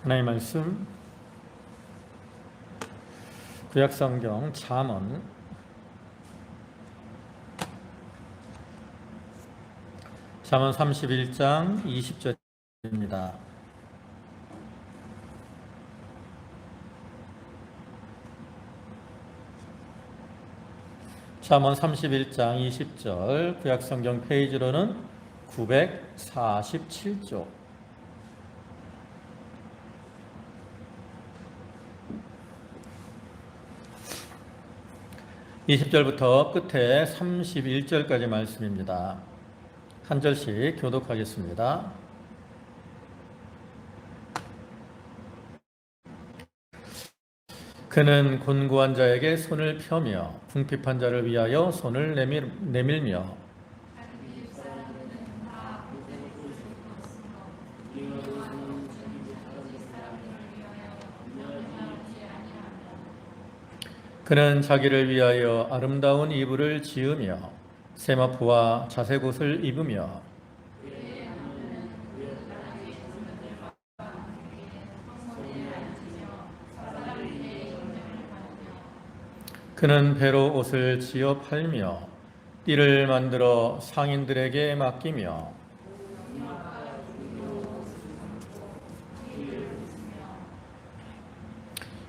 하나님의 말씀 구약성경 잠언 31장 20절입니다. 잠언 31장 20절 구약성경 페이지로는 947쪽. (20절부터) 끝에 31절까지 말씀입니다. 한 절씩 교독하겠습니다. 그는 곤고한 자에게 손을 펴며 궁핍한 자를 위하여 손을 내밀며 그는 자기를 위하여 아름다운 이불을 지으며 세마포와 자색옷을 입으며 그는 배로 옷을 지어 팔며 띠를 만들어 상인들에게 맡기며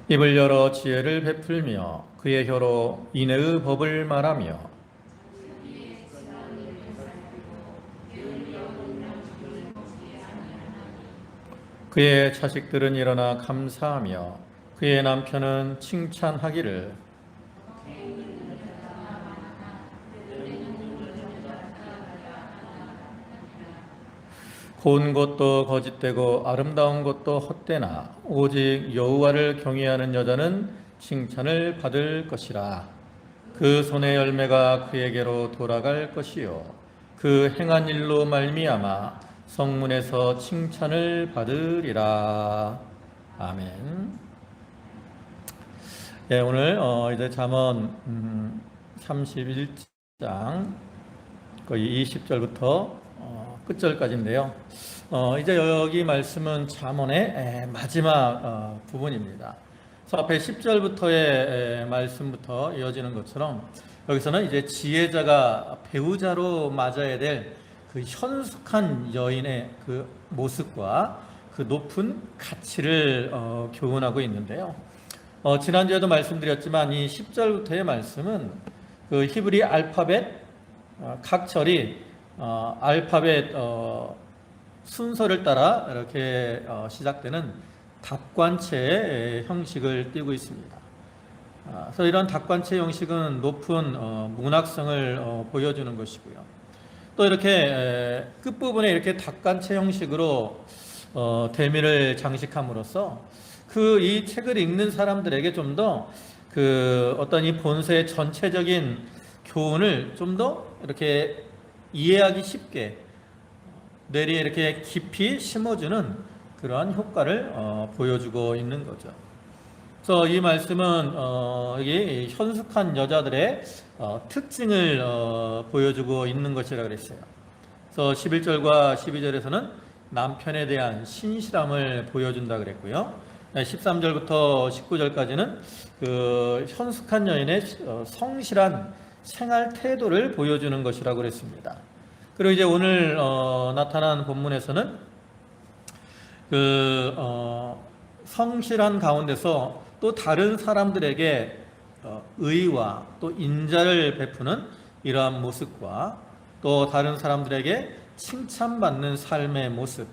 입을 열어 지혜를 베풀며 그의 혀로 인애의 법을 말하며 그의 자식들은 일어나 감사하며 그의 남편은 칭찬하기를 고운 것도 거짓되고 아름다운 것도 헛되나 오직 여호와를 경외하는 여자는 칭찬을 받을 것이라. 그 손의 열매가 그에게로 돌아갈 것이요 그 행한 일로 말미암아 성문에서 칭찬을 받으리라. 아멘. 예, 오늘 이제 잠언 31장 거의 20절부터 끝절까지인데요. 이제 여기 말씀은 잠언의 마지막 부분입니다. 그래서 앞에 10절부터의 말씀부터 이어지는 것처럼 여기서는 이제 지혜자가 배우자로 맞아야 될 그 현숙한 여인의 그 모습과 그 높은 가치를 교훈하고 있는데요. 지난주에도 말씀드렸지만 이 10절부터의 말씀은 그 히브리 알파벳 각 절이 알파벳 순서를 따라 이렇게 시작되는 답관체의 형식을 띠고 있습니다. 그래서 이런 답관체 형식은 높은 문학성을 보여주는 것이고요. 또 이렇게 끝부분에 이렇게 답관체 형식으로 대미를 장식함으로써 이 책을 읽는 사람들에게 좀 더 그 어떤 이 본서의 전체적인 교훈을 좀 더 이렇게 이해하기 쉽게 뇌리에 이렇게 깊이 심어주는 그러한 효과를 보여주고 있는 거죠. 그래서 이 말씀은 여기 현숙한 여자들의 특징을 보여주고 있는 것이라고 그랬어요. 그래서 11절과 12절에서는 남편에 대한 신실함을 보여준다 그랬고요. 13절부터 19절까지는 그 현숙한 여인의 성실한 생활 태도를 보여주는 것이라고 그랬습니다. 그리고 이제 오늘 나타난 본문에서는 그 성실한 가운데서 또 다른 사람들에게 의와 또 인자를 베푸는 이러한 모습과 또 다른 사람들에게 칭찬받는 삶의 모습,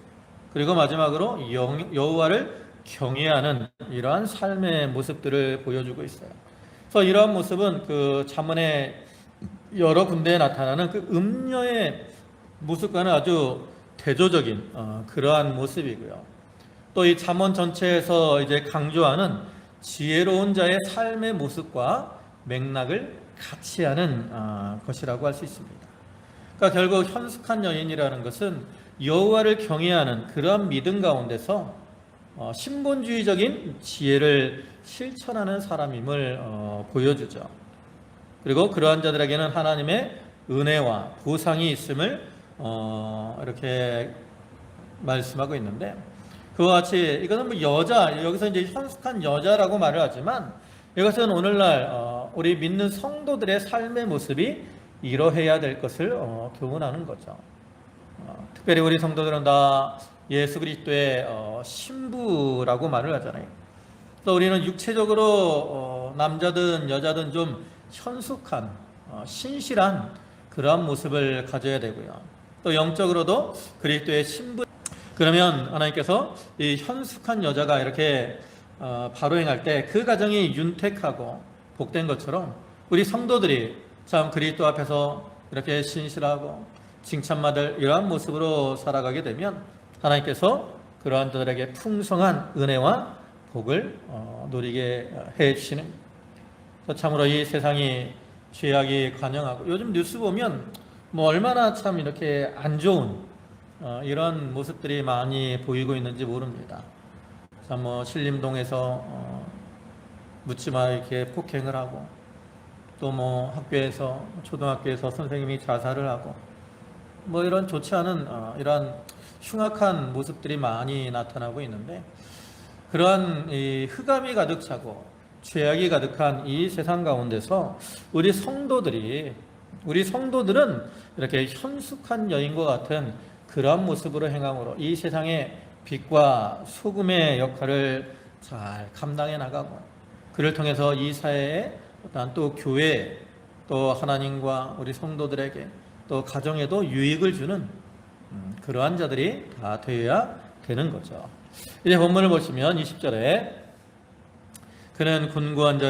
그리고 마지막으로 여호와를 경외하는 이러한 삶의 모습들을 보여주고 있어요. 그래서 이러한 모습은 그 잠언의 여러 군데에 나타나는 그 음녀의 모습과는 아주 대조적인 그러한 모습이고요. 또 이 잠언 전체에서 이제 강조하는 지혜로운 자의 삶의 모습과 맥락을 같이 하는 것이라고 할 수 있습니다. 그러니까 결국 현숙한 여인이라는 것은 여호와를 경외하는 그러한 믿음 가운데서 신본주의적인 지혜를 실천하는 사람임을 보여주죠. 그리고 그러한 자들에게는 하나님의 은혜와 보상이 있음을 이렇게 말씀하고 있는데, 그와 같이 이것은 뭐 여자, 여기서 이제 현숙한 여자라고 말을 하지만 이것은 오늘날 우리 믿는 성도들의 삶의 모습이 이러해야 될 것을 교훈하는 거죠. 특별히 우리 성도들은 다 예수 그리스도의 신부라고 말을 하잖아요. 또 우리는 육체적으로 남자든 여자든 좀 현숙한 신실한 그러한 모습을 가져야 되고요. 또 영적으로도 그리스도의 신부. 그러면 하나님께서 이 현숙한 여자가 이렇게 바로 행할 때 그 가정이 윤택하고 복된 것처럼 우리 성도들이 참 그리스도 앞에서 이렇게 신실하고 칭찬받을 이러한 모습으로 살아가게 되면 하나님께서 그러한 자들에게 풍성한 은혜와 복을 누리게 해 주시는. 참으로 이 세상이 죄악이 관영하고 요즘 뉴스 보면 뭐 얼마나 참 이렇게 안 좋은 이런 모습들이 많이 보이고 있는지 모릅니다. 참 뭐 신림동에서 묻지마 이렇게 폭행을 하고 또 뭐 학교에서 초등학교에서 선생님이 자살을 하고 뭐 이런 좋지 않은 이러한 흉악한 모습들이 많이 나타나고 있는데 그러한 이 흑암이 가득 차고 죄악이 가득한 이 세상 가운데서 우리 성도들은 이렇게 현숙한 여인과 같은 그러한 모습으로 행함으로 이 세상의 빛과 소금의 역할을 잘 감당해 나가고 그를 통해서 이 사회에 또 교회 또 하나님과 우리 성도들에게 또 가정에도 유익을 주는 그러한 자들이 다 되어야 되는 거죠. 이제 본문을 보시면 20절에 그는 곤고한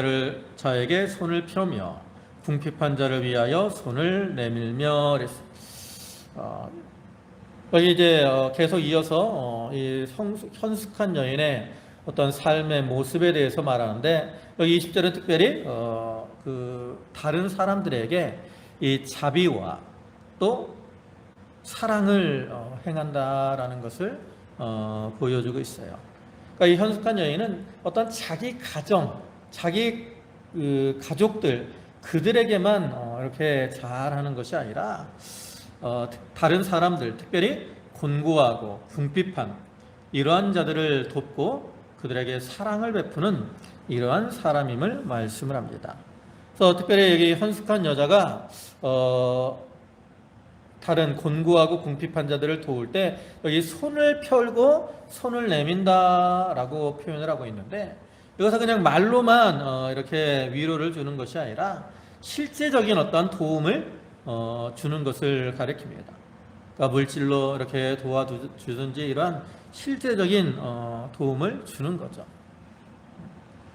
자에게 손을 펴며 궁핍한 자를 위하여 손을 내밀며 그랬어요. 여기 이제 계속 이어서 이 현숙한 여인의 어떤 삶의 모습에 대해서 말하는데 여기 20절은 특별히 그 다른 사람들에게 이 자비와 또 사랑을 행한다라는 것을 보여주고 있어요. 그러니까 이 현숙한 여인은 어떤 자기 가정, 자기 가족들 그들에게만 이렇게 잘하는 것이 아니라 다른 사람들, 특별히 곤고하고 궁핍한 이러한 자들을 돕고 그들에게 사랑을 베푸는 이러한 사람임을 말씀을 합니다. 그래서 특별히 여기 현숙한 여자가 다른 곤고하고 궁핍한 자들을 도울 때 여기 손을 펴고 손을 내민다라고 표현을 하고 있는데 이것은 그냥 말로만 이렇게 위로를 주는 것이 아니라 실제적인 어떤 도움을 주는 것을 가리킵니다. 그러니까 물질로 이렇게 도와주든지 이러한 실제적인 도움을 주는 거죠.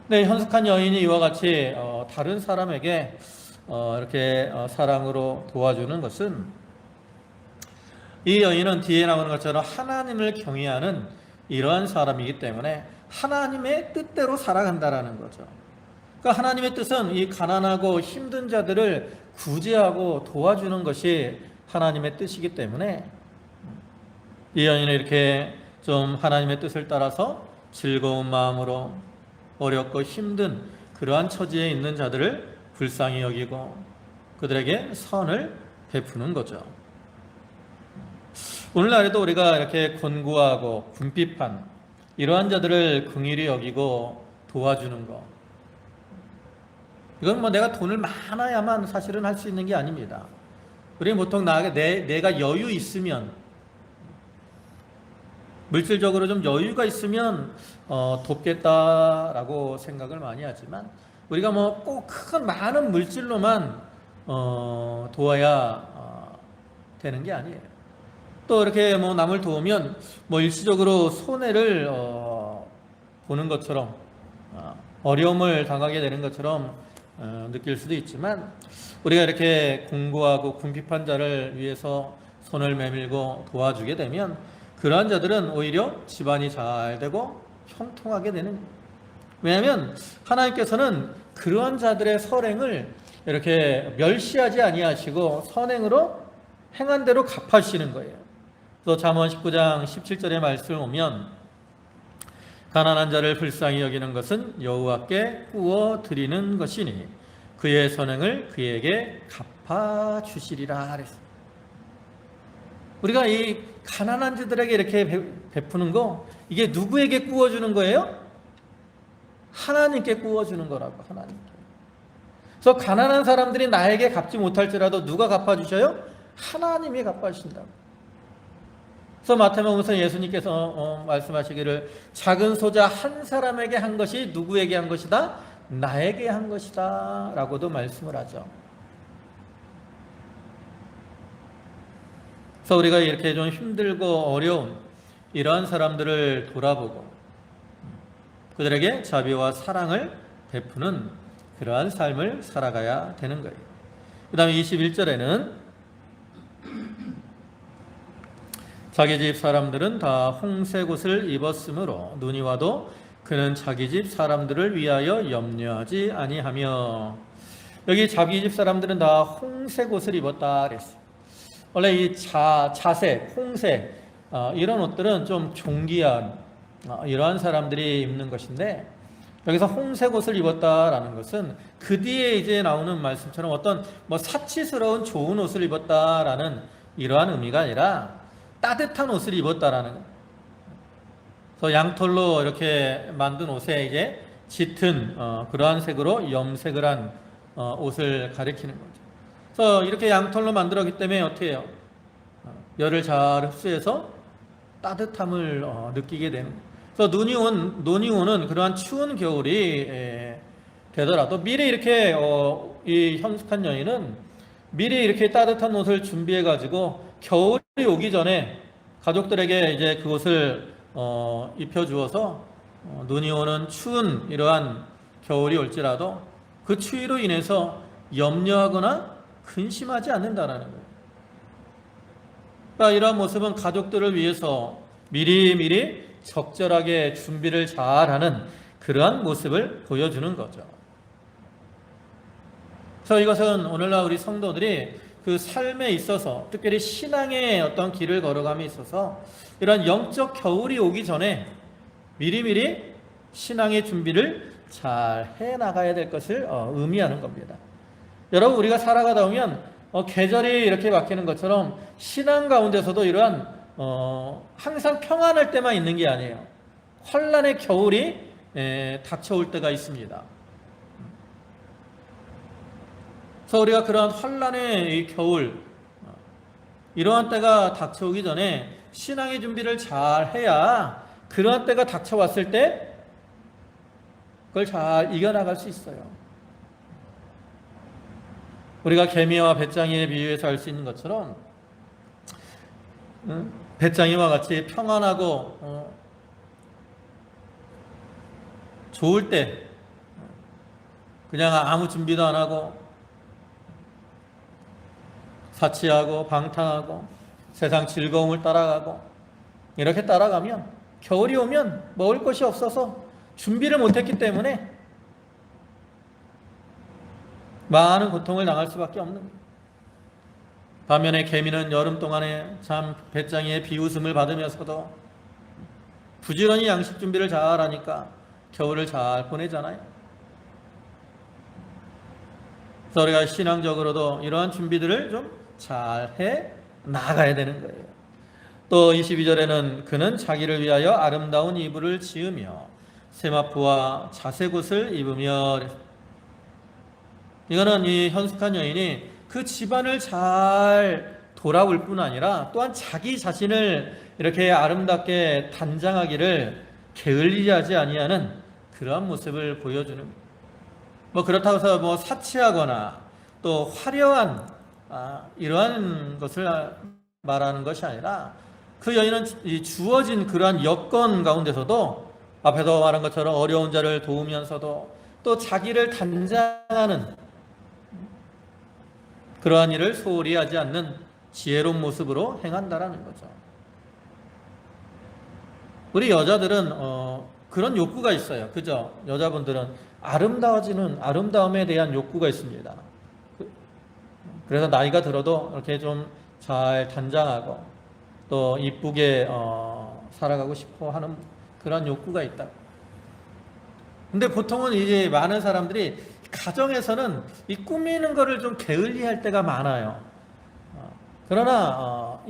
네, 현숙한 여인이 이와 같이 다른 사람에게 이렇게 사랑으로 도와주는 것은 이 여인은 뒤에 나오는 것처럼 하나님을 경외하는 이러한 사람이기 때문에 하나님의 뜻대로 살아간다라는 거죠. 그러니까 하나님의 뜻은 이 가난하고 힘든 자들을 구제하고 도와주는 것이 하나님의 뜻이기 때문에 이 여인은 이렇게 좀 하나님의 뜻을 따라서 즐거운 마음으로 어렵고 힘든 그러한 처지에 있는 자들을 불쌍히 여기고 그들에게 선을 베푸는 거죠. 오늘날에도 우리가 이렇게 곤고하고 궁핍한 이러한 자들을 긍휼히 여기고 도와주는 것, 이건 뭐 내가 돈을 많아야만 사실은 할 수 있는 게 아닙니다. 우리는 보통 내가 여유 있으면, 물질적으로 좀 여유가 있으면 돕겠다라고 생각을 많이 하지만 우리가 뭐 꼭 큰 많은 물질로만 도와야 되는 게 아니에요. 또 이렇게 뭐 남을 도우면 뭐 일시적으로 손해를 보는 것처럼 어려움을 당하게 되는 것처럼 느낄 수도 있지만 우리가 이렇게 공고하고 궁핍한 자를 위해서 손을 내밀고 도와주게 되면 그러한 자들은 오히려 집안이 잘 되고 형통하게 되는. 왜냐하면 하나님께서는 그러한 자들의 선행을 이렇게 멸시하지 아니하시고 선행으로 행한 대로 갚아주시는 거예요. 또 잠언 19장 17절의 말씀을 보면 가난한 자를 불쌍히 여기는 것은 여호와께 구워 드리는 것이니 그의 선행을 그에게 갚아 주시리라 그랬습니다. 우리가 이 가난한 자들에게 이렇게 베푸는 거 이게 누구에게 구워주는 거예요? 하나님께 구워주는 거라고. 하나님께. 그래서 가난한 사람들이 나에게 갚지 못할지라도 누가 갚아주셔요? 하나님이 갚아주신다고. 그래서 마태복음에서 예수님께서 말씀하시기를 작은 소자 한 사람에게 한 것이 누구에게 한 것이다? 나에게 한 것이다 라고도 말씀을 하죠. 그래서 우리가 이렇게 좀 힘들고 어려운 이러한 사람들을 돌아보고 그들에게 자비와 사랑을 베푸는 그러한 삶을 살아가야 되는 거예요. 그 다음에 21절에는 자기 집 사람들은 다 홍색 옷을 입었으므로 눈이 와도 그는 자기 집 사람들을 위하여 염려하지 아니하며, 여기 자기 집 사람들은 다 홍색 옷을 입었다 그랬어요. 원래 이 자색, 홍색 이런 옷들은 좀 존귀한 이러한 사람들이 입는 것인데, 여기서 홍색 옷을 입었다라는 것은 그 뒤에 이제 나오는 말씀처럼 어떤 사치스러운 좋은 옷을 입었다라는 이러한 의미가 아니라 따뜻한 옷을 입었다라는 거예요. 그래서 양털로 이렇게 만든 옷에 이제 짙은 그러한 색으로 염색을 한 옷을 가리키는 거죠. 그래서 이렇게 양털로 만들었기 때문에 어떻게 해요? 열을 잘 흡수해서 따뜻함을 느끼게 되는 거예요. 그래서 눈이 오는 그러한 추운 겨울이 되더라도 미리 이렇게 이 현숙한 여인은 미리 이렇게 따뜻한 옷을 준비해 가지고 겨울이 오기 전에 가족들에게 이제 그것을 입혀 주어서 눈이 오는 추운 이러한 겨울이 올지라도 그 추위로 인해서 염려하거나 근심하지 않는다라는 거예요. 그러니까 이러한 모습은 가족들을 위해서 미리미리 적절하게 준비를 잘하는 그러한 모습을 보여주는 거죠. 그래서 이것은 오늘날 우리 성도들이 그 삶에 있어서 특별히 신앙의 어떤 길을 걸어감에 있어서 이러한 영적 겨울이 오기 전에 미리미리 신앙의 준비를 잘 해나가야 될 것을 의미하는 겁니다. 여러분, 우리가 살아가다 보면 계절이 이렇게 바뀌는 것처럼 신앙 가운데서도 이러한 항상 평안할 때만 있는 게 아니에요. 환란의 겨울이 닥쳐올 때가 있습니다. 그래서 우리가 그러한 환란의 이 겨울, 이러한 때가 닥쳐오기 전에 신앙의 준비를 잘 해야 그러한 때가 닥쳐왔을 때 그걸 잘 이겨나갈 수 있어요. 우리가 개미와 배짱이에 비유해서 알 수 있는 것처럼 배짱이와 같이 평안하고 좋을 때 그냥 아무 준비도 안 하고 사치하고 방탕하고 세상 즐거움을 따라가고 이렇게 따라가면 겨울이 오면 먹을 것이 없어서 준비를 못했기 때문에 많은 고통을 당할 수밖에 없는 거예요. 반면에 개미는 여름 동안에 참 배짱이의 비웃음을 받으면서도 부지런히 양식 준비를 잘 하니까 겨울을 잘 보내잖아요. 그래서 우리가 신앙적으로도 이러한 준비들을 좀 잘 해 나가야 되는 거예요. 또 22절에는 그는 자기를 위하여 아름다운 이불을 지으며 세마포와 자색 옷을 입으며, 이거는 이 현숙한 여인이 그 집안을 잘 돌아볼 뿐 아니라 또한 자기 자신을 이렇게 아름답게 단장하기를 게을리하지 아니하는 그러한 모습을 보여주는, 그렇다고 해서 사치하거나 또 화려한 이러한 것을 말하는 것이 아니라 그 여인은 주어진 그러한 여건 가운데서도 앞에서 말한 것처럼 어려운 자를 도우면서도 또 자기를 단장하는 그러한 일을 소홀히 하지 않는 지혜로운 모습으로 행한다라는 거죠. 우리 여자들은 그런 욕구가 있어요. 그죠? 여자분들은 아름다움에 대한 욕구가 있습니다. 그래서 나이가 들어도 이렇게 좀 잘 단장하고 또 이쁘게 살아가고 싶어 하는 그런 욕구가 있다. 근데 보통은 이제 많은 사람들이 가정에서는 이 꾸미는 거를 좀 게을리할 때가 많아요. 그러나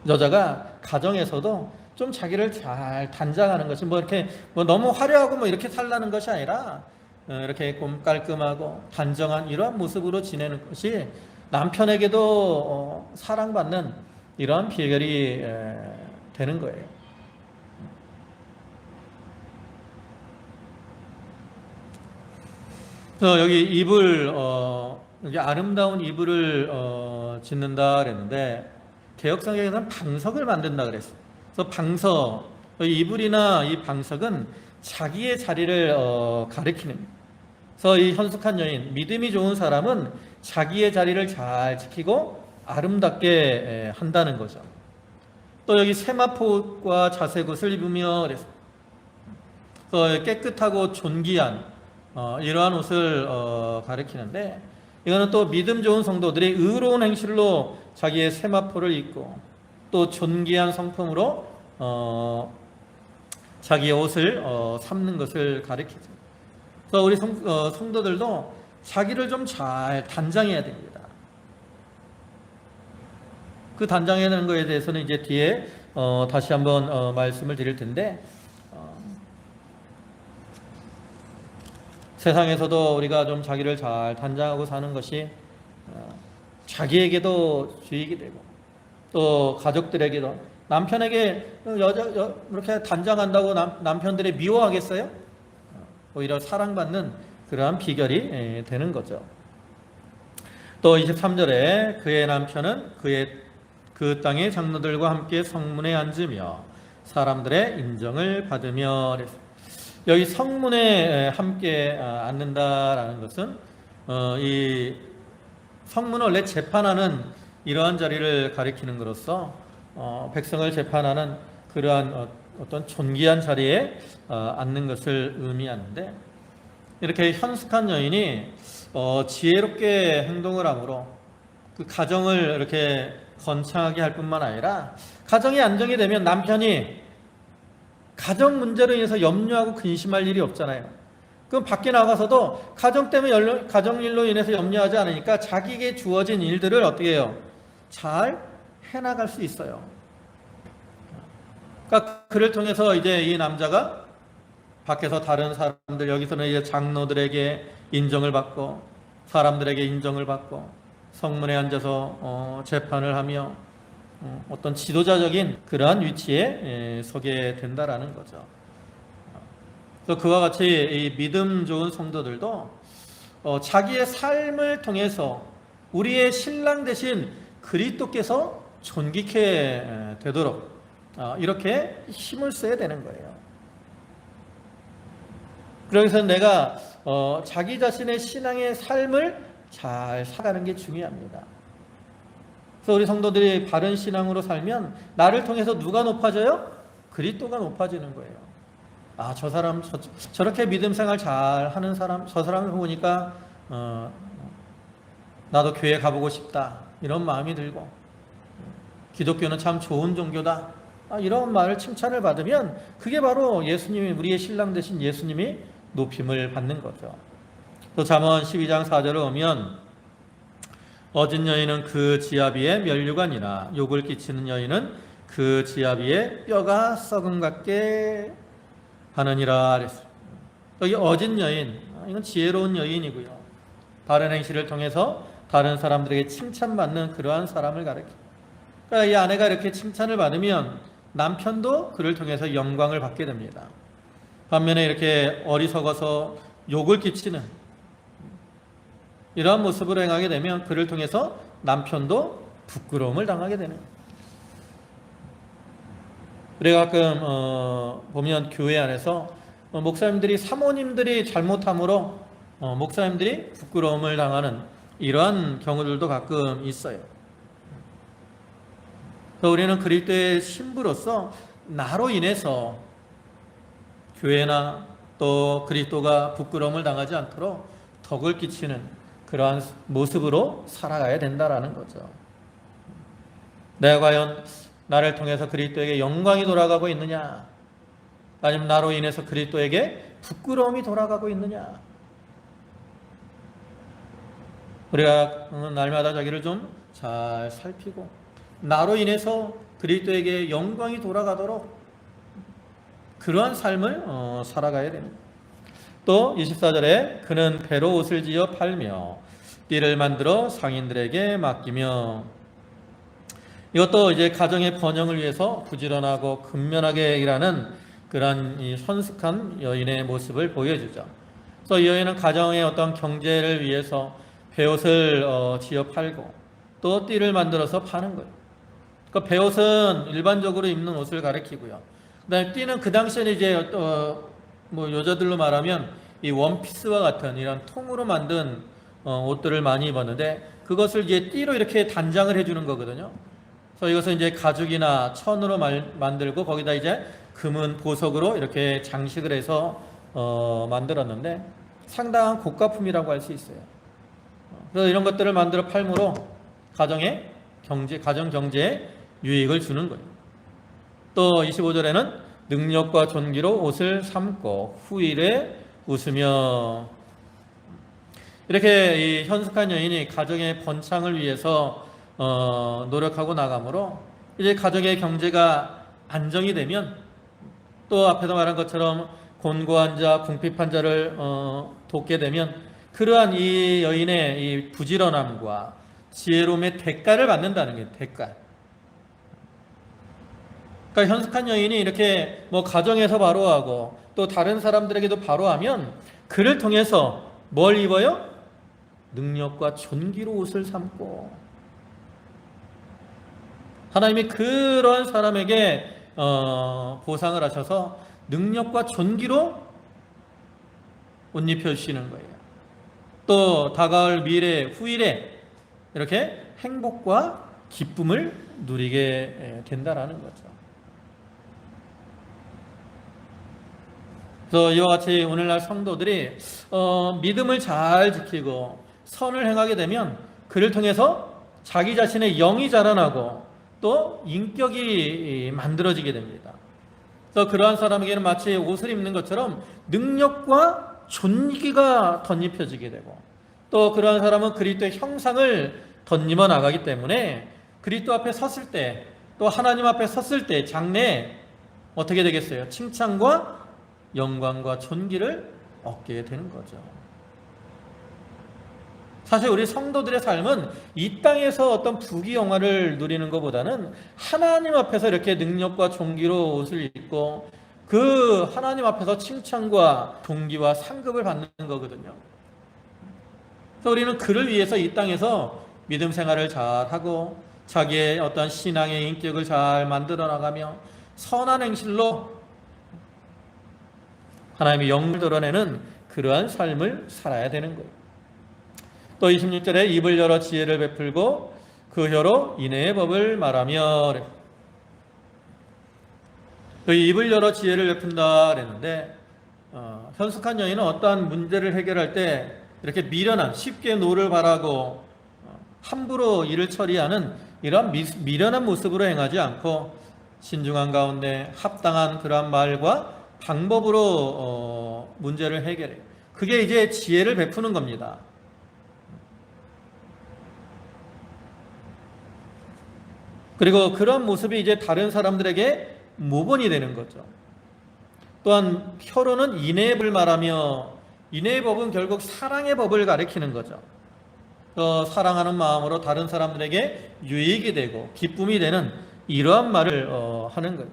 여자가 가정에서도 좀 자기를 잘 단장하는 것이 뭐 이렇게 뭐 너무 화려하고 뭐 이렇게 살라는 것이 아니라 이렇게 좀 깔끔하고 단정한 이러한 모습으로 지내는 것이 남편에게도 사랑받는 이러한 비결이 되는 거예요. 그래서 여기 이불 여기 아름다운 이불을 짓는다 그랬는데 개역성경에서는 방석을 만든다 그랬어요. 그래서 방석, 이불이나 이 방석은 자기의 자리를 가리키는. 그래서 이 현숙한 여인, 믿음이 좋은 사람은 자기의 자리를 잘 지키고 아름답게 한다는 거죠. 또 여기 세마포옷과 자색옷을 입으며 그래서 깨끗하고 존귀한 이러한 옷을 가리키는데 이거는 또 믿음 좋은 성도들이 의로운 행실로 자기의 세마포를 입고 또 존귀한 성품으로 자기의 옷을 삼는 것을 가리키죠. 그래서 우리 성도들도 자기를 좀 잘 단장해야 됩니다. 그 단장해야 되는 것에 대해서는 이제 뒤에 다시 한번 말씀을 드릴 텐데 세상에서도 우리가 좀 자기를 잘 단장하고 사는 것이 자기에게도 주익이 되고 또 가족들에게도 남편에게 이렇게 단장한다고 남편들이 미워하겠어요? 오히려 사랑받는 그러한 비결이 되는 거죠. 또 23절에 그의 남편은 그 땅의 장로들과 함께 성문에 앉으며 사람들의 인정을 받으며 여기 성문에 함께 앉는다라는 것은 이 성문은 원래 재판하는 이러한 자리를 가리키는 것으로서 백성을 재판하는 그러한 어떤 존귀한 자리에 앉는 것을 의미하는데 이렇게 현숙한 여인이 지혜롭게 행동을 함으로 그 가정을 이렇게 건창하게 할 뿐만 아니라 가정이 안정이 되면 남편이 가정 문제로 인해서 염려하고 근심할 일이 없잖아요. 그럼 밖에 나가서도 가정 때문에 가정 일로 인해서 염려하지 않으니까 자기에게 주어진 일들을 어떻게 해요? 잘 해나갈 수 있어요. 그러니까 그를 통해서 이제 이 남자가 밖에서 다른 사람들 여기서는 이제 장로들에게 인정을 받고 사람들에게 인정을 받고 성문에 앉아서 재판을 하며 어떤 지도자적인 그러한 위치에 서게 된다라는 거죠. 그래서 그와 같이 이 믿음 좋은 성도들도 자기의 삶을 통해서 우리의 신랑 되신 그리스도께서 존귀케 되도록 이렇게 힘을 써야 되는 거예요. 그래서 내가 자기 자신의 신앙의 삶을 잘 살아가는 게 중요합니다. 그래서 우리 성도들이 바른 신앙으로 살면 나를 통해서 누가 높아져요? 그리스도가 높아지는 거예요. 아, 저 사람 저렇게 믿음 생활 잘 하는 사람, 저 사람을 보니까 나도 교회 가보고 싶다 이런 마음이 들고 기독교는 참 좋은 종교다 이런 말을 칭찬을 받으면 그게 바로 예수님이 우리의 신랑 되신 예수님이 높임을 받는 거죠. 또 잠언 12장 4절을 보면 어진 여인은 그 지압 위에 면류관이나 욕을 끼치는 여인은 그 지압 위에 뼈가 썩음 같게 하느니라 그랬어요. 여기 어진 여인, 이건 지혜로운 여인이고요. 바른 행실을 통해서 다른 사람들에게 칭찬받는 그러한 사람을 가리킵니다. 그러니까 이 아내가 이렇게 칭찬을 받으면 남편도 그를 통해서 영광을 받게 됩니다. 반면에 이렇게 어리석어서 욕을 끼치는 이러한 모습으로 행하게 되면 그를 통해서 남편도 부끄러움을 당하게 되는 거예요. 우리가 가끔 보면 교회 안에서 목사님들이 사모님들이 잘못함으로 목사님들이 부끄러움을 당하는 이러한 경우들도 가끔 있어요. 우리는 그리스도의 신부로서 나로 인해서 교회나 또 그리스도가 부끄러움을 당하지 않도록 덕을 끼치는 그러한 모습으로 살아가야 된다라는 거죠. 내가 과연 나를 통해서 그리스도에게 영광이 돌아가고 있느냐, 아니면 나로 인해서 그리스도에게 부끄러움이 돌아가고 있느냐. 우리가 날마다 자기를 좀 잘 살피고 나로 인해서 그리스도에게 영광이 돌아가도록 그러한 삶을 살아가야 됩니다. 또 24절에 그는 배로 옷을 지어 팔며 띠를 만들어 상인들에게 맡기며, 이것도 이제 가정의 번영을 위해서 부지런하고 근면하게 일하는 그러한 이 선숙한 여인의 모습을 보여주죠. 그래서 이 여인은 가정의 어떤 경제를 위해서 배옷을 지어 팔고 또 띠를 만들어서 파는 거예요. 그러니까 배옷은 일반적으로 입는 옷을 가리키고요. 그다음에 띠는 그 당시에는 이제 뭐 여자들로 말하면 이 원피스와 같은 이런 통으로 만든 옷들을 많이 입었는데, 그것을 이제 띠로 이렇게 단장을 해주는 거거든요. 그래서 이것은 이제 가죽이나 천으로 만들고 거기다 이제 금은 보석으로 이렇게 장식을 해서 만들었는데 상당한 고가품이라고 할 수 있어요. 그래서 이런 것들을 만들어 팔므로 가정 경제에 유익을 주는 거예요. 또 25절에는 능력과 존귀로 옷을 삼고 후일에 웃으며, 이렇게 이 현숙한 여인이 가정의 번창을 위해서 노력하고 나가므로 이제 가정의 경제가 안정이 되면, 또 앞에서 말한 것처럼 곤고한 자, 궁핍한 자를 돕게 되면 그러한 이 여인의 이 부지런함과 지혜로움의 대가를 받는다는 게 대가. 그러니까 현숙한 여인이 이렇게 뭐 가정에서 바로하고 또 다른 사람들에게도 바로하면 그를 통해서 뭘 입어요? 능력과 존귀로 옷을 삼고, 하나님이 그런 사람에게 보상을 하셔서 능력과 존귀로 옷 입혀주시는 거예요. 또 다가올 미래 후일에 이렇게 행복과 기쁨을 누리게 된다라는 거죠. 그래서 이와 같이 오늘날 성도들이 믿음을 잘 지키고 선을 행하게 되면 그를 통해서 자기 자신의 영이 자라나고 또 인격이 만들어지게 됩니다. 그래서 그러한 사람에게는 마치 옷을 입는 것처럼 능력과 존귀가 덧입혀지게 되고, 또 그러한 사람은 그리스도의 형상을 덧입어 나가기 때문에 그리스도 앞에 섰을 때, 또 하나님 앞에 섰을 때 장래에 어떻게 되겠어요? 칭찬과 영광과 존귀를 얻게 되는 거죠. 사실 우리 성도들의 삶은 이 땅에서 어떤 부귀영화를 누리는 것보다는 하나님 앞에서 이렇게 능력과 존귀로 옷을 입고 그 하나님 앞에서 칭찬과 존귀와 상급을 받는 거거든요. 그래서 우리는 그를 위해서 이 땅에서 믿음 생활을 잘하고 자기의 어떤 신앙의 인격을 잘 만들어 나가며 선한 행실로 하나님의 영을 드러내는 그러한 삶을 살아야 되는 거예요. 또 26절에 입을 열어 지혜를 베풀고 그 혀로 인애의 법을 말하며, 그 입을 열어 지혜를 베푼다 그랬는데, 현숙한 여인은 어떠한 문제를 해결할 때 이렇게 미련한, 쉽게 노를 바라고 함부로 일을 처리하는 이런 미련한 모습으로 행하지 않고 신중한 가운데 합당한 그러한 말과 방법으로 문제를 해결해요. 그게 이제 지혜를 베푸는 겁니다. 그리고 그런 모습이 이제 다른 사람들에게 모본이 되는 거죠. 또한 혀로는 인애의 법을 말하며, 인애의 법은 결국 사랑의 법을 가리키는 거죠. 사랑하는 마음으로 다른 사람들에게 유익이 되고 기쁨이 되는 이러한 말을 하는 거예요.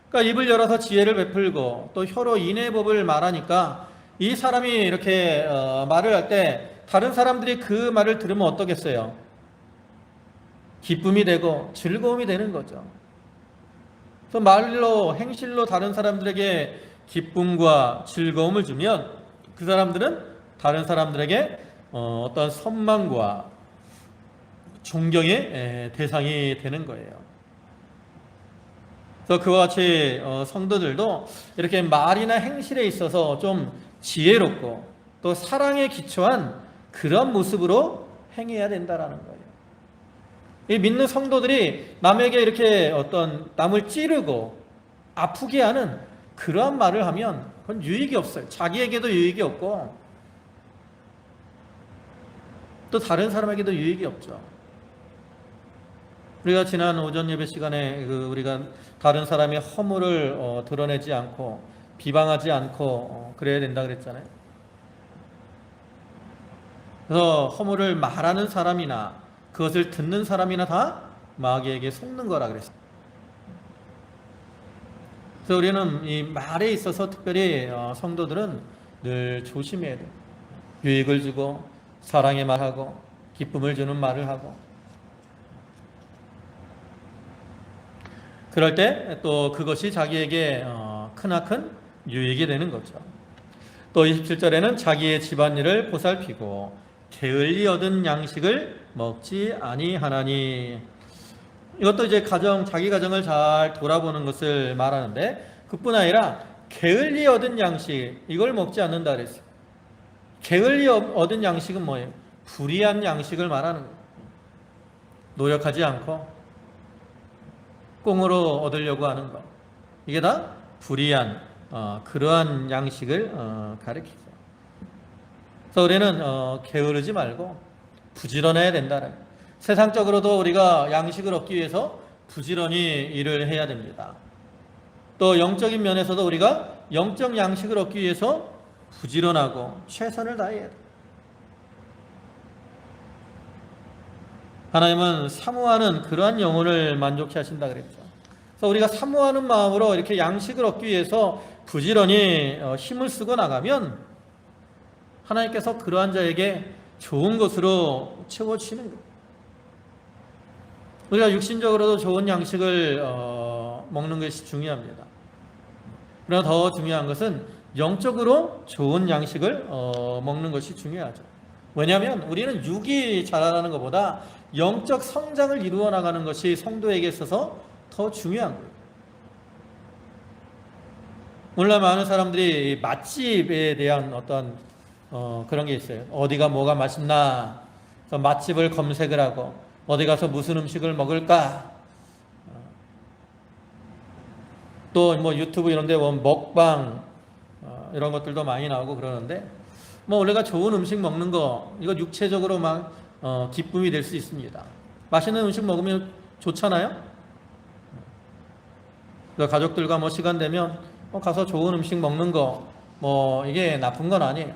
그러니까 입을 열어서 지혜를 베풀고 또 혀로 인애의 법을 말하니까 이 사람이 이렇게 말을 할 때 다른 사람들이 그 말을 들으면 어떠겠어요? 기쁨이 되고 즐거움이 되는 거죠. 그래서 말로, 행실로 다른 사람들에게 기쁨과 즐거움을 주면 그 사람들은 다른 사람들에게 어떤 선망과 존경의 대상이 되는 거예요. 그래서 그와 같이 성도들도 이렇게 말이나 행실에 있어서 좀 지혜롭고 또 사랑에 기초한 그런 모습으로 행해야 된다라는 거예요. 이 믿는 성도들이 남에게 이렇게 어떤 남을 찌르고 아프게 하는 그러한 말을 하면 그건 유익이 없어요. 자기에게도 유익이 없고 또 다른 사람에게도 유익이 없죠. 우리가 지난 오전 예배 시간에 우리가 다른 사람의 허물을 드러내지 않고 비방하지 않고 그래야 된다 그랬잖아요. 그래서 허물을 말하는 사람이나 그것을 듣는 사람이나 다 마귀에게 속는 거라 그랬어요. 그래서 우리는 이 말에 있어서 특별히 성도들은 늘 조심해야 돼요. 유익을 주고 사랑의 말하고 기쁨을 주는 말을 하고, 그럴 때 또 그것이 자기에게 크나큰 유익이 되는 거죠. 또 27절에는 자기의 집안일을 보살피고 게을리 얻은 양식을 먹지 아니하나니, 이것도 이제 자기 가정을 잘 돌아보는 것을 말하는데, 그뿐 아니라 게을리 얻은 양식, 이걸 먹지 않는다 그랬어요. 게을리 얻은 양식은 뭐예요? 불의한 양식을 말하는 거예요. 노력하지 않고 꽁으로 얻으려고 하는 것, 이게 다 불의한 그러한 양식을 가리키죠. 그래서 우리는 게으르지 말고 부지런해야 된다. 세상적으로도 우리가 양식을 얻기 위해서 부지런히 일을 해야 됩니다. 또 영적인 면에서도 우리가 영적 양식을 얻기 위해서 부지런하고 최선을 다해야 돼요. 하나님은 사모하는 그러한 영혼을 만족해 하신다 그랬죠. 그래서 우리가 사모하는 마음으로 이렇게 양식을 얻기 위해서 부지런히 힘을 쓰고 나가면 하나님께서 그러한 자에게 좋은 것으로 채워주시는 거예요. 우리가 육신적으로도 좋은 양식을 먹는 것이 중요합니다. 그러나 더 중요한 것은 영적으로 좋은 양식을 먹는 것이 중요하죠. 왜냐하면 우리는 육이 자라나는 것보다 영적 성장을 이루어 나가는 것이 성도에게 있어서 더 중요한 거예요. 오늘날 많은 사람들이 맛집에 대한 어떤 그런 게 있어요. 어디가 뭐가 맛있나, 그래서 맛집을 검색을 하고 어디 가서 무슨 음식을 먹을까, 또 뭐 유튜브 이런 데 보면 먹방 이런 것들도 많이 나오고 그러는데, 뭐 우리가 좋은 음식 먹는 거, 이거 육체적으로 막 기쁨이 될 수 있습니다. 맛있는 음식 먹으면 좋잖아요. 가족들과 뭐 시간 되면 가서 좋은 음식 먹는 거, 뭐 이게 나쁜 건 아니에요.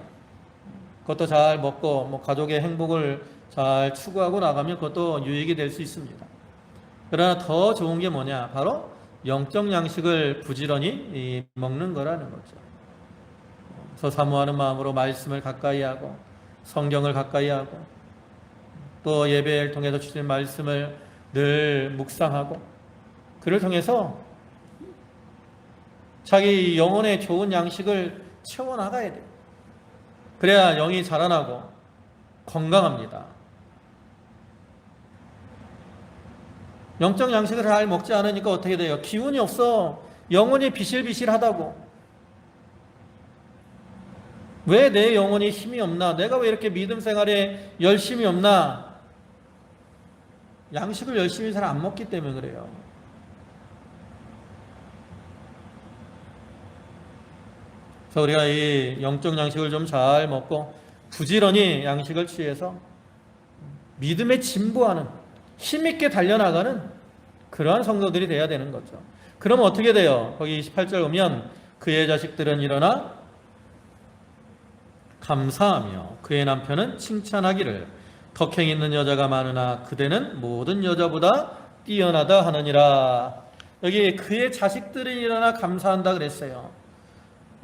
그것도 잘 먹고 뭐 가족의 행복을 잘 추구하고 나가면 그것도 유익이 될 수 있습니다. 그러나 더 좋은 게 뭐냐? 바로 영적 양식을 부지런히 먹는 거라는 거죠. 그래서 사모하는 마음으로 말씀을 가까이 하고 성경을 가까이 하고 또 예배를 통해서 주신 말씀을 늘 묵상하고, 그를 통해서 자기 영혼의 좋은 양식을 채워나가야 돼요. 그래야 영이 자라나고 건강합니다. 영적 양식을 잘 먹지 않으니까 어떻게 돼요? 기운이 없어. 영혼이 비실비실하다고. 왜 내 영혼이 힘이 없나? 내가 왜 이렇게 믿음 생활에 열심이 없나? 양식을 열심히 잘 안 먹기 때문에 그래요. 그래서 우리가 이 영적 양식을 좀 잘 먹고 부지런히 양식을 취해서 믿음에 진보하는, 힘있게 달려나가는 그러한 성도들이 돼야 되는 거죠. 그러면 어떻게 돼요? 거기 28절 보면 그의 자식들은 일어나 감사하며 그의 남편은 칭찬하기를 덕행 있는 여자가 많으나 그대는 모든 여자보다 뛰어나다 하느니라. 여기 그의 자식들은 일어나 감사한다 그랬어요.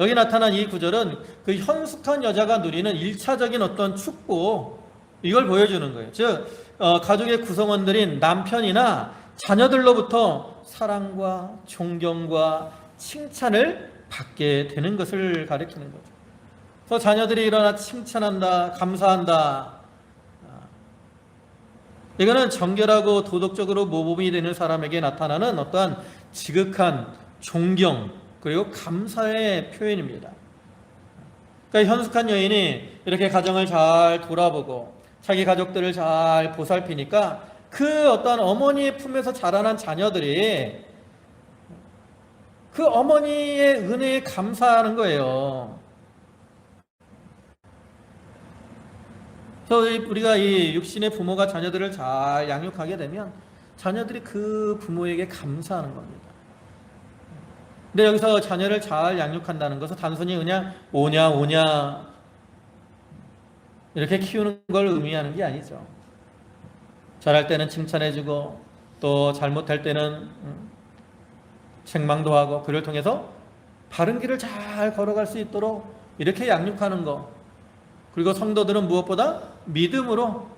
여기 나타난 이 구절은 그 현숙한 여자가 누리는 1차적인 어떤 축복, 이걸 보여주는 거예요. 즉 가족의 구성원들인 남편이나 자녀들로부터 사랑과 존경과 칭찬을 받게 되는 것을 가리키는 거죠. 그래서 자녀들이 일어나 칭찬한다, 감사한다. 이거는 정결하고 도덕적으로 모범이 되는 사람에게 나타나는 어떠한 지극한 존경 그리고 감사의 표현입니다. 그러니까 현숙한 여인이 이렇게 가정을 잘 돌아보고 자기 가족들을 잘 보살피니까 그 어떤 어머니의 품에서 자라난 자녀들이 그 어머니의 은혜에 감사하는 거예요. 그래서 우리가 이 육신의 부모가 자녀들을 잘 양육하게 되면 자녀들이 그 부모에게 감사하는 겁니다. 근데 여기서 자녀를 잘 양육한다는 것은 단순히 그냥 오냐 오냐 이렇게 키우는 걸 의미하는 게 아니죠. 잘할 때는 칭찬해주고 또 잘못할 때는 책망도 하고, 그를 통해서 바른 길을 잘 걸어갈 수 있도록 이렇게 양육하는 것. 그리고 성도들은 무엇보다 믿음으로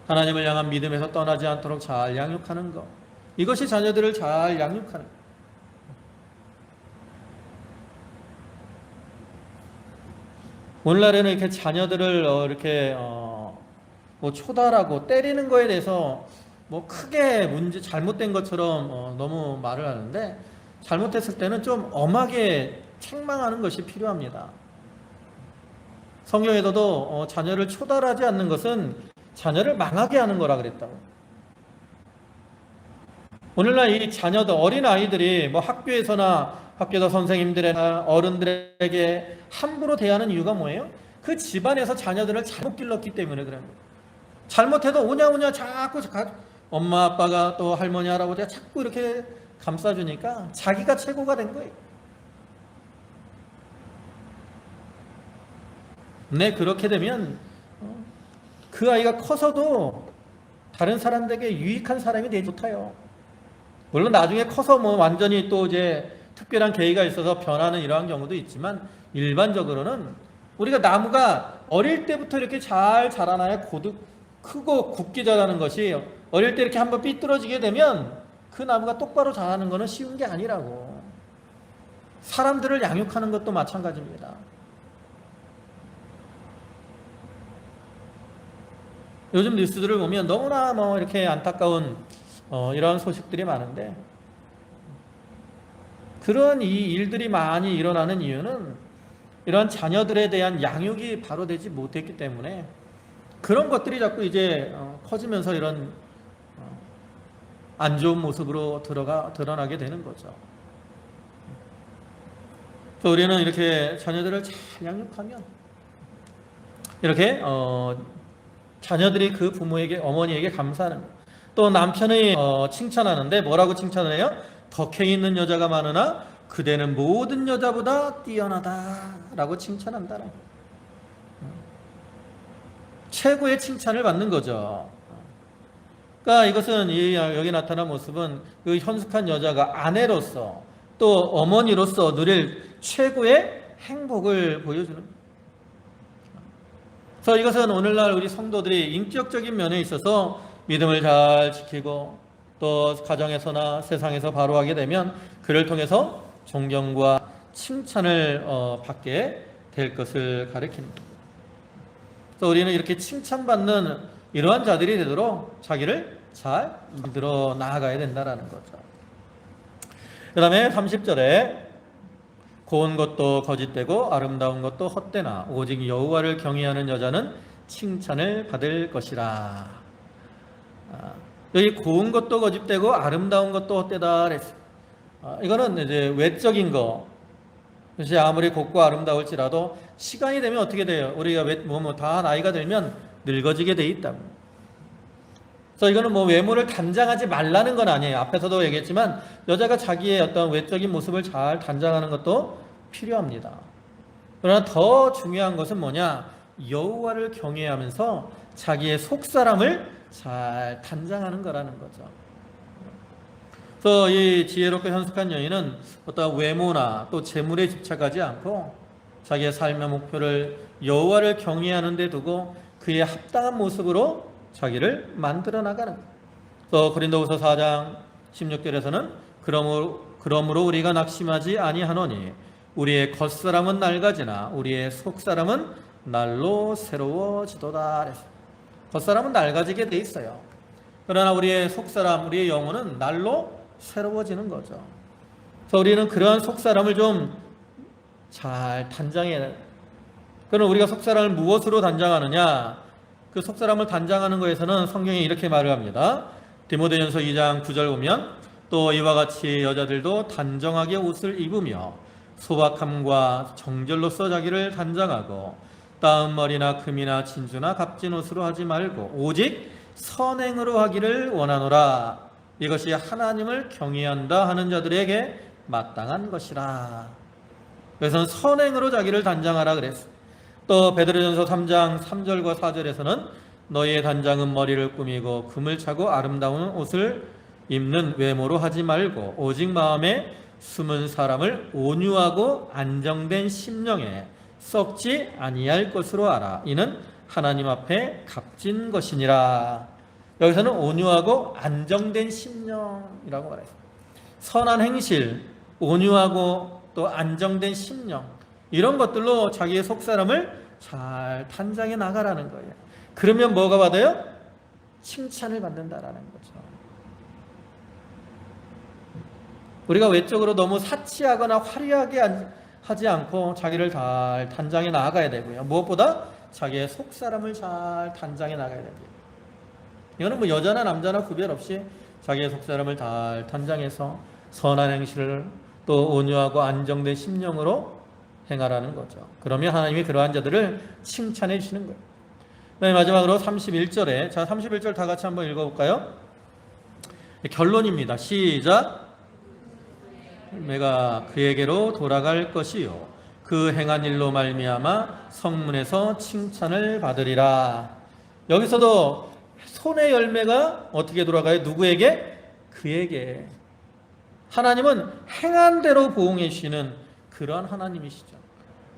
하나님을 향한 믿음에서 떠나지 않도록 잘 양육하는 것. 이것이 자녀들을 잘 양육하는 것. 오늘날에는 이렇게 자녀들을 이렇게 뭐 초달하고 때리는 거에 대해서 뭐 크게 문제 잘못된 것처럼 너무 말을 하는데, 잘못했을 때는 좀 엄하게 책망하는 것이 필요합니다. 성경에서도 자녀를 초달하지 않는 것은 자녀를 망하게 하는 거라 그랬다고. 오늘날 이 자녀들, 어린 아이들이 뭐 학교에서 선생님들이나 어른들에게 함부로 대하는 이유가 뭐예요? 그 집안에서 자녀들을 잘못 길렀기 때문에 그런 거예요. 잘못해도 오냐오냐 자꾸 엄마 아빠가 또 할머니 할아버지가 자꾸 이렇게 감싸주니까 자기가 최고가 된 거예요. 네, 그렇게 되면 그 아이가 커서도 다른 사람들에게 유익한 사람이 되지 못해요. 물론 나중에 커서 뭐 완전히 또 이제 특별한 계기가 있어서 변하는 이러한 경우도 있지만, 일반적으로는 우리가 나무가 어릴 때부터 이렇게 잘 자라나야 크고 굵게 자라는 것이, 어릴 때 이렇게 한번 삐뚤어지게 되면 그 나무가 똑바로 자라는 것은 쉬운 게 아니라고. 사람들을 양육하는 것도 마찬가지입니다. 요즘 뉴스들을 보면 너무나 뭐 이렇게 안타까운 이러한 소식들이 많은데, 그런 이 일들이 많이 일어나는 이유는 이러한 자녀들에 대한 양육이 바로 되지 못했기 때문에 그런 것들이 자꾸 이제 커지면서 이런 안 좋은 모습으로 드러나게 되는 거죠. 그래서 우리는 이렇게 자녀들을 잘 양육하면 이렇게 자녀들이 그 부모에게, 어머니에게 감사하는 거예요. 또 남편이 칭찬하는데 뭐라고 칭찬을 해요? 덕행 있는 여자가 많으나 그대는 모든 여자보다 뛰어나다 라고 칭찬한다는 거예요. 최고의 칭찬을 받는 거죠. 그러니까 이것은 여기 나타난 모습은 그 현숙한 여자가 아내로서 또 어머니로서 누릴 최고의 행복을 보여주는 거예요. 그래서 이것은 오늘날 우리 성도들이 인격적인 면에 있어서 믿음을 잘 지키고 또 가정에서나 세상에서 바로하게 되면 그를 통해서 존경과 칭찬을 받게 될 것을 가리킵니다. 그래서 우리는 이렇게 칭찬받는 이러한 자들이 되도록 자기를 잘 만들어 나아가야 된다는 거죠. 그 다음에 30절에 고운 것도 거짓되고 아름다운 것도 헛되나 오직 여호와를 경외하는 여자는 칭찬을 받을 것이라. 여기 고운 것도 거짓되고 아름다운 것도 헛되다 그랬어요. 이거는 이제 외적인 거. 그것이 아무리 곱고 아름다울지라도 시간이 되면 어떻게 돼요? 우리가 다 나이가 들면 늙어지게 돼 있다. 그래서 이거는 뭐 외모를 단장하지 말라는 건 아니에요. 앞에서도 얘기했지만 여자가 자기의 어떤 외적인 모습을 잘 단장하는 것도 필요합니다. 그러나 더 중요한 것은 뭐냐? 여호와를 경외하면서 자기의 속사람을 잘 단장하는 거라는 거죠. 그래서 이 지혜롭고 현숙한 여인은 어떤 외모나 또 재물에 집착하지 않고 자기의 삶의 목표를 여호와를 경외하는 데 두고 그에 합당한 모습으로 자기를 만들어 나가는 거예요. 또 고린도후서 4장 16절에서는 그러므로 우리가 낙심하지 아니하노니 우리의 겉사람은 낡아지나 우리의 속사람은 날로 새로워지도다 그랬어요. 겉사람은 낡아지게 돼 있어요. 그러나 우리의 속사람, 우리의 영혼은 날로 새로워지는 거죠. 그래서 우리는 그러한 속사람을 좀 잘 단장해야 돼요. 그럼 우리가 속사람을 무엇으로 단장하느냐? 그 속사람을 단장하는 것에서는 성경이 이렇게 말을 합니다. 디모데전서 2장 9절 보면 또 이와 같이 여자들도 단정하게 옷을 입으며 소박함과 정절로서 자기를 단장하고 따은 머리나 금이나 진주나 값진 옷으로 하지 말고 오직 선행으로 하기를 원하노라. 이것이 하나님을 경외한다 하는 자들에게 마땅한 것이라. 그래서 선행으로 자기를 단장하라 그랬어. 또 베드로전서 3장 3절과 4절에서는 너희의 단장은 머리를 꾸미고 금을 차고 아름다운 옷을 입는 외모로 하지 말고 오직 마음에 숨은 사람을 온유하고 안정된 심령에 썩지 아니할 것으로 알아. 이는 하나님 앞에 값진 것이니라. 여기서는 온유하고 안정된 심령이라고 말했어요. 선한 행실, 온유하고 또 안정된 심령, 이런 것들로 자기의 속사람을 잘 단장해 나가라는 거예요. 그러면 뭐가 받아요? 칭찬을 받는다라는 거죠. 우리가 외적으로 너무 사치하거나 화려하게 하지 않고 자기를 잘 단장해 나가야 되고요. 무엇보다 자기의 속사람을 잘 단장해 나가야 됩니다. 이거는 뭐 여자나 남자나 구별 없이 자기의 속사람을 잘 단장해서 선한 행실을 또 온유하고 안정된 심령으로 행하라는 거죠. 그러면 하나님이 그러한 자들을 칭찬해 주시는 거예요. 그다음에 마지막으로 31절에, 자 31절 다 같이 한번 읽어볼까요? 결론입니다. 시작. 내가 그에게로 돌아갈 것이요 그 행한 일로 말미암아 성문에서 칭찬을 받으리라. 여기서도 손의 열매가 어떻게 돌아가요? 누구에게? 그에게. 하나님은 행한 대로 보응해 주시는 그러한 하나님이시죠.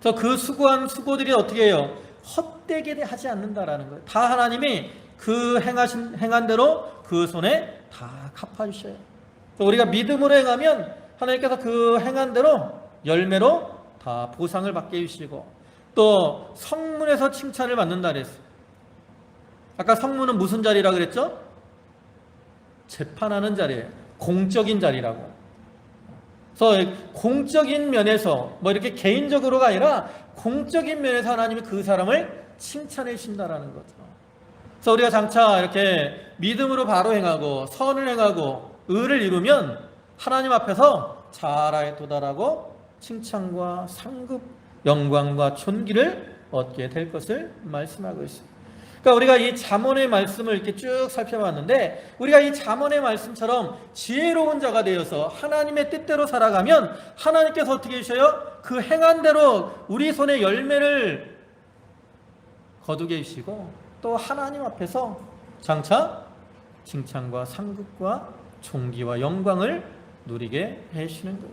그래서 그 수고한 수고들이 어떻게 해요? 헛되게 하지 않는다라는 거예요. 다 하나님이 그 행한 대로 그 손에 다 갚아주셔요. 우리가 믿음으로 행하면 하나님께서 그 행한 대로 열매로 다 보상을 받게 해주시고, 또 성문에서 칭찬을 받는다 그랬어요. 아까 성문은 무슨 자리라 그랬죠? 재판하는 자리예요. 공적인 자리라고. 그래서 공적인 면에서 뭐 이렇게 개인적으로가 아니라 공적인 면에서 하나님이 그 사람을 칭찬해 주신다라는 거죠. 그래서 우리가 장차 이렇게 믿음으로 바로 행하고 선을 행하고 의를 이루면 하나님 앞에서 자라에 도달하고 칭찬과 상급, 영광과 존귀를 얻게 될 것을 말씀하고 있습니다. 그러니까 우리가 이 잠언의 말씀을 이렇게 쭉 살펴봤는데, 우리가 이 잠언의 말씀처럼 지혜로운 자가 되어서 하나님의 뜻대로 살아가면 하나님께서 어떻게 해주셔요? 그 행한 대로 우리 손에 열매를 거두게 해주시고, 또 하나님 앞에서 장차 칭찬과 상급과 존귀와 영광을 누리게 해주시는 거예요.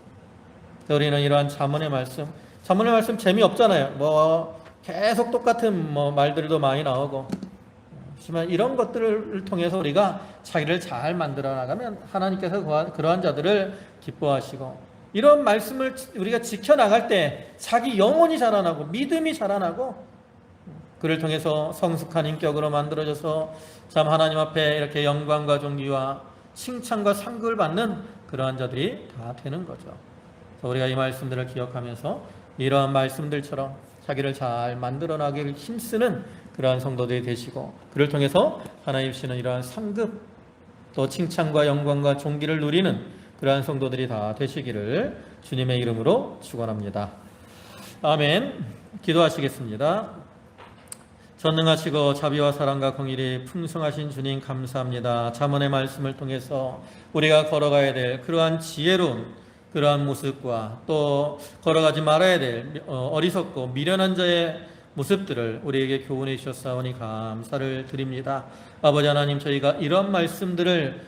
우리는 이러한 잠언의 말씀 재미없잖아요. 뭐 계속 똑같은 말들도 많이 나오고, 하지만 이런 것들을 통해서 우리가 자기를 잘 만들어 나가면 하나님께서 그러한 자들을 기뻐하시고, 이런 말씀을 우리가 지켜나갈 때 자기 영혼이 자라나고 믿음이 자라나고, 그를 통해서 성숙한 인격으로 만들어져서 참 하나님 앞에 이렇게 영광과 존귀와 칭찬과 상급을 받는 그러한 자들이 다 되는 거죠. 그래서 우리가 이 말씀들을 기억하면서 이러한 말씀들처럼 자기를 잘 만들어나기를 힘쓰는 그러한 성도들이 되시고, 그를 통해서 하나님 주시는 이러한 상급, 또 칭찬과 영광과 존귀를 누리는 그러한 성도들이 다 되시기를 주님의 이름으로 축원합니다. 아멘. 기도하시겠습니다. 전능하시고 자비와 사랑과 긍휼이 풍성하신 주님 감사합니다. 잠언의 말씀을 통해서 우리가 걸어가야 될 그러한 지혜로운 그러한 모습과 또 걸어가지 말아야 될 어리석고 미련한 자의 모습들을 우리에게 교훈해 주셨사오니 감사를 드립니다. 아버지 하나님, 저희가 이런 말씀들을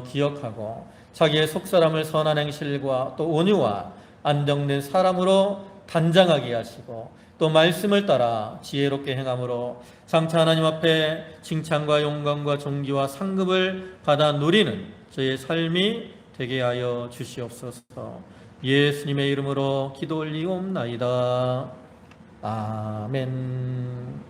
기억하고 자기의 속사람을 선한 행실과 또 온유와 안정된 사람으로 단장하게 하시고, 또 말씀을 따라 지혜롭게 행함으로 장차 하나님 앞에 칭찬과 영광과 존귀와 상급을 받아 누리는 저희의 삶이 되게 하여 주시옵소서. 예수님의 이름으로 기도 올리옵나이다. 아멘.